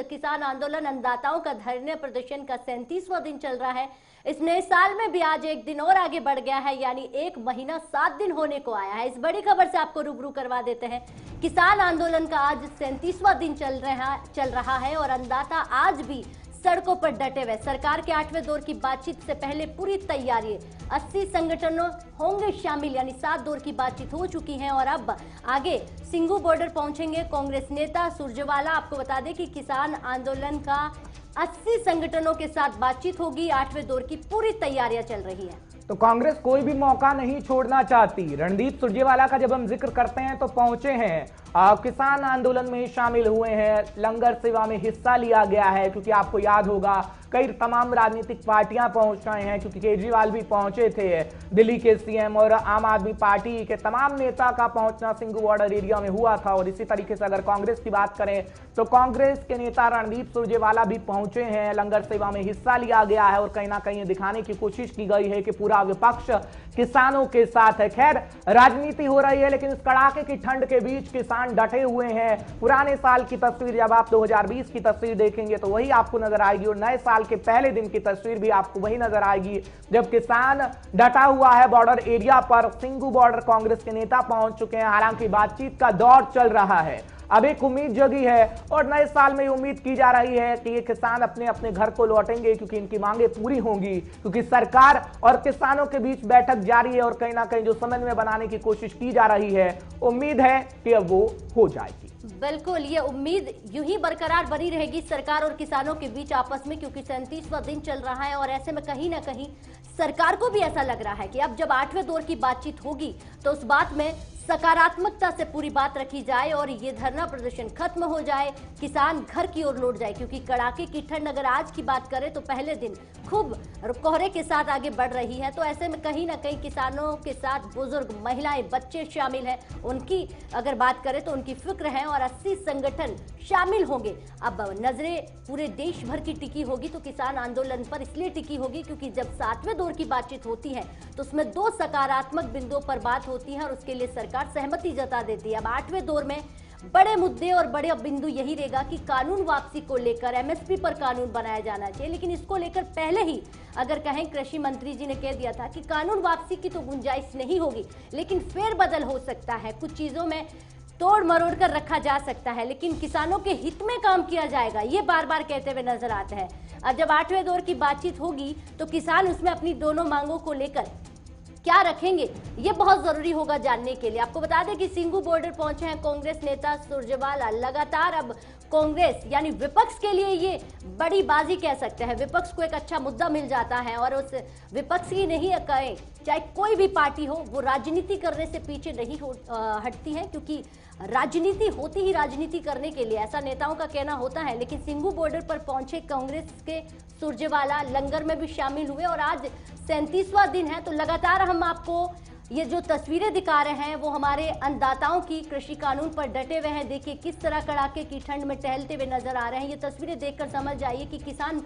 किसान आंदोलन अन्नदाताओं का धरने प्रदर्शन का 37वां दिन चल रहा है। इस नए साल में भी आज एक दिन और आगे बढ़ गया है, यानी 1 महीना 7 दिन होने को आया है। इस बड़ी खबर से आपको रूबरू करवा देते हैं। किसान आंदोलन का आज 37वां दिन चल रहा है और अन्नदाता आज भी सड़कों पर डटे हुए। सरकार के 8वें दौर की बातचीत से पहले पूरी तैयारी, 80 संगठनों होंगे शामिल, यानी 7 दौर की बातचीत हो चुकी है और अब आगे सिंघू बॉर्डर पहुंचेंगे कांग्रेस नेता सुरजेवाला। आपको बता दें कि किसान आंदोलन का 80 संगठनों के साथ बातचीत होगी। 8वें दौर की पूरी तैयारियां चल रही है। तो कांग्रेस कोई भी मौका नहीं छोड़ना चाहती। रणदीप सुरजेवाला का जब हम जिक्र करते हैं तो पहुंचे हैं, किसान आंदोलन में शामिल हुए हैं, लंगर सेवा में हिस्सा लिया गया है, क्योंकि आपको याद होगा कई तमाम राजनीतिक पार्टियां पहुंच रहे हैं, क्योंकि केजरीवाल भी पहुंचे थे, दिल्ली के सीएम और आम आदमी पार्टी के तमाम नेता का पहुंचना सिंघू बॉर्डर एरिया में हुआ था। और इसी तरीके से अगर कांग्रेस की बात करें तो कांग्रेस के नेता रणदीप सुरजेवाला भी पहुंचे हैं, लंगर सेवा में हिस्सा लिया गया है और कहीं ना कहीं दिखाने की कोशिश की गई है कि पूरा विपक्ष किसानों के साथ है। खैर, राजनीति हो रही है, लेकिन इस कड़ाके की ठंड के बीच किसान डटे हुए हैं। पुराने साल की तस्वीर जब आप 2020 की तस्वीर देखेंगे तो वही आपको नजर आएगी और नए साल के पहले दिन की तस्वीर भी आपको वही नजर आएगी, जब किसान डटा हुआ है बॉर्डर एरिया पर। सिंघू बॉर्डर कांग्रेस के नेता पहुंच चुके हैं, हालांकि बातचीत का दौर चल रहा है। अब एक उम्मीद जगी है और नए साल में उम्मीद की जा रही है कि ये किसान अपने अपने घर को लौटेंगे, क्योंकि इनकी मांगे पूरी होंगी, क्योंकि सरकार और किसानों के बीच बैठक जारी है और कहीं ना कहीं जो समन्वय बनाने की कोशिश की जा रही है, उम्मीद है कि अब वो हो जाएगी। बिल्कुल, ये उम्मीद यूं ही बरकरार बनी रहेगी सरकार और किसानों के बीच आपस में, क्योंकि 37वां दिन चल रहा है और ऐसे में कहीं ना कहीं सरकार को भी ऐसा लग रहा है कि अब जब 8वें दौर की बातचीत होगी तो उस बात में सकारात्मकता से पूरी बात रखी जाए और ये धरना प्रदर्शन खत्म हो जाए, किसान घर की ओर लौट जाए। क्योंकि कड़ाके की ठंड अगर आज की बात करें तो पहले दिन खूब कोहरे के साथ आगे बढ़ रही है, तो ऐसे में कहीं ना कहीं किसानों के साथ बुजुर्ग, महिलाएं, बच्चे शामिल हैं। उनकी अगर बात करें तो उनकी फिक्र है और 80 संगठन शामिल होंगे। अब नजरें पूरे देश भर की टिकी होगी, तो किसान आंदोलन पर इसलिए टिकी होगी क्योंकि जब 7वें दौर की बातचीत होती है तो उसमें 2 सकारात्मक बिंदुओं पर बात होती है और उसके लिए सरकार सहमति जता देती है। अब 8वें दौर में बड़े मुद्दे और बड़े बिंदु यही रहेगा कि कानून वापसी को लेकर एमएसपी पर कानून बनाया जाना चाहिए, लेकिन इसको लेकर पहले ही अगर कहें, कृषि मंत्री जी ने कह दिया था कि कानून वापसी की तो गुंजाइश नहीं होगी, लेकिन फेरबदल हो सकता है, कुछ चीजों में तोड़ मरोड़ कर रखा जा सकता है, लेकिन किसानों के हित में काम किया जाएगा, ये बार बार कहते हुए नजर आता है। अब जब 8वें दौर की बातचीत होगी तो किसान उसमें अपनी दोनों मांगों को लेकर क्या रखेंगे, ये बहुत जरूरी होगा जानने के लिए। आपको बता दें कि सिंघू बॉर्डर पहुंचे हैं कांग्रेस नेता सुरजेवाला। लगातार अब कांग्रेस यानी विपक्ष के लिए ये बड़ी बाजी कह सकते हैं। विपक्ष को एक अच्छा मुद्दा मिल जाता है और उस विपक्ष ही नहीं कहें, चाहे कोई भी पार्टी हो, वो राजनीति करने से पीछे नहीं हटती है, क्योंकि राजनीति होती ही राजनीति करने के लिए, ऐसा नेताओं का कहना होता है। लेकिन सिंघू बॉर्डर पर पहुंचे कांग्रेस के सुरजेवाला, लंगर में भी शामिल हुए और आज 37वां दिन है। तो लगातार हम आपको ये जो तस्वीरें दिखा रहे हैं वो हमारे अन्नदाताओं की, कृषि कानून पर डटे हुए हैं। देखिए किस तरह कड़ाके की ठंड में टहलते हुए नजर आ रहे हैं। ये तस्वीरें देखकर समझ जाइए कि किसान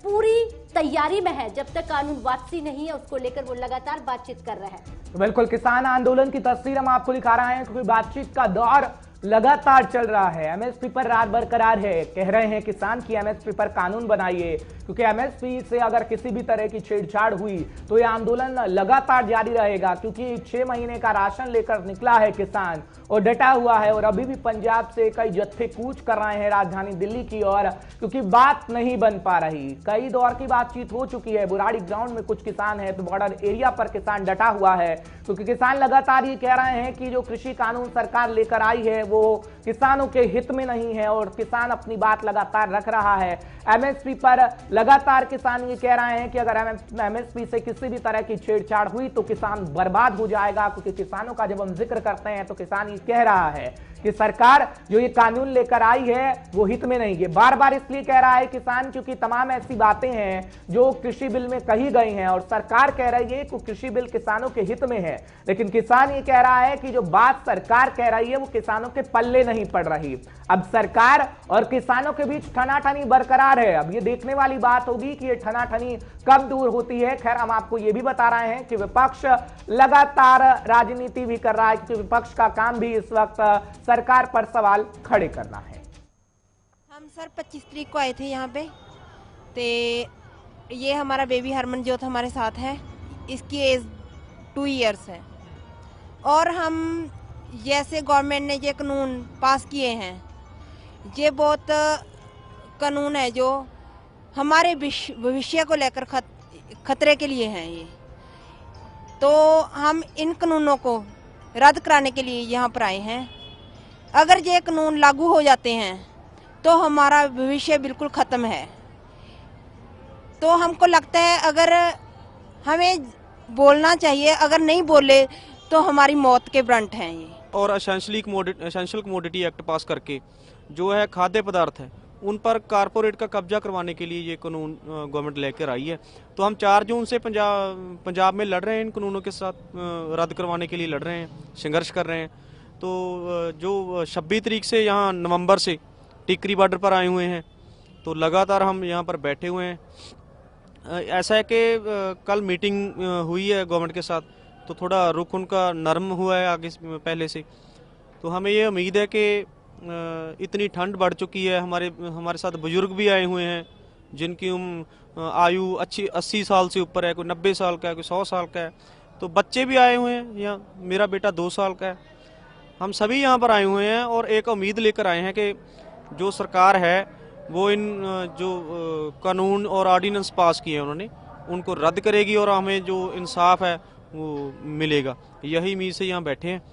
पूरी तैयारी में है, जब तक कानून वापसी नहीं है उसको लेकर वो लगातार बातचीत कर रहे हैं। तो बिल्कुल किसान आंदोलन की तस्वीर हम आपको दिखा रहे हैं, क्योंकि बातचीत का दौर लगातार चल रहा है। एमएसपी पर रात बरकरार है, कह रहे हैं किसान की एमएसपी पर कानून बनाइए, क्योंकि एमएसपी से अगर किसी भी तरह की छेड़छाड़ हुई तो यह आंदोलन लगातार जारी रहेगा, क्योंकि 6 महीने का राशन लेकर निकला है किसान और डटा हुआ है। और अभी भी पंजाब से कई जत्थे कूच कर रहे हैं राजधानी दिल्ली की ओर, क्योंकि बात नहीं बन पा रही। कई दौर की बातचीत हो चुकी है, बुराड़ी ग्राउंड में कुछ किसान है तो बॉर्डर एरिया पर किसान डटा हुआ है, क्योंकि किसान लगातार ये कह रहे हैं कि जो कृषि कानून सरकार लेकर आई है वो किसानों के हित में नहीं है और किसान अपनी बात लगातार रख रहा है। एमएसपी पर लगातार किसान ये कह रहे हैं कि अगर एमएसपी से किसी भी तरह की छेड़छाड़ हुई तो किसान बर्बाद हो जाएगा, क्योंकि किसानों का जब हम जिक्र करते हैं तो किसान ये कह रहा है कि सरकार जो ये कानून लेकर आई है वो हित में नहीं है। बार बार इसलिए कह रहा है किसान, क्योंकि तमाम ऐसी बातें हैं जो कृषि बिल में कही गई हैं और सरकार कह रही है कि कृषि बिल किसानों के हित में है, लेकिन किसान ये कह रहा है कि जो बात सरकार कह रही है वो किसानों के पल्ले नहीं पड़ रही। अब सरकार और किसानों के बीच ठनाठनी बरकरार है। अब ये देखने वाली बात होगी कि ये ठनाठनी कब दूर होती है। खैर, हम आपको ये भी बता रहे हैं कि विपक्ष लगातार राजनीति भी कर रहा है, क्योंकि विपक्ष का काम भी इस वक्त सरकार पर सवाल खड़े करना है। हम सर 25 तरीक को आए थे यहाँ पे। तो ये हमारा बेबी हरमनजोत हमारे साथ है, इसकी एज 2 इयर्स है। और हम जैसे गवर्नमेंट ने ये कानून पास किए हैं, ये बहुत कानून है जो हमारे भविष्य को लेकर खतरे के लिए हैं। ये तो हम इन कानूनों को रद्द कराने के लिए यहाँ पर आए हैं। अगर ये कानून लागू हो जाते हैं तो हमारा भविष्य बिल्कुल ख़त्म है। तो हमको लगता है अगर हमें बोलना चाहिए, अगर नहीं बोले तो हमारी मौत के ब्रंट हैं ये। और एसेंशियल कमोडिटी एक्ट पास करके जो है खाद्य पदार्थ है उन पर कारपोरेट का कब्जा करवाने के लिए ये कानून गवर्नमेंट लेकर आई है। तो हम 4 जून से पंजाब में लड़ रहे हैं, इन कानूनों के साथ रद्द करवाने के लिए लड़ रहे हैं, संघर्ष कर रहे हैं। तो जो 26 तारीख से यहाँ नवंबर से टिकरी बॉर्डर पर आए हुए हैं, तो लगातार हम यहाँ पर बैठे हुए हैं। ऐसा है कि कल मीटिंग हुई है गवर्नमेंट के साथ, तो थोड़ा रुख उनका नरम हुआ है आगे पहले से। तो हमें ये उम्मीद है कि इतनी ठंड बढ़ चुकी है, हमारे साथ बुजुर्ग भी आए हुए हैं जिनकी आयु अच्छी 80 साल से ऊपर है, कोई 90 साल का है, कोई 100 साल का है। तो बच्चे भी आए हुए हैं यहाँ, मेरा बेटा 2 साल का है। हम सभी यहाँ पर आए हुए हैं और एक उम्मीद लेकर आए हैं कि जो सरकार है वो इन जो कानून और ऑर्डिनेंस पास किए हैं उन्होंने, उनको रद्द करेगी और हमें जो इंसाफ है वो मिलेगा। यही उम्मीद से यहाँ बैठे हैं।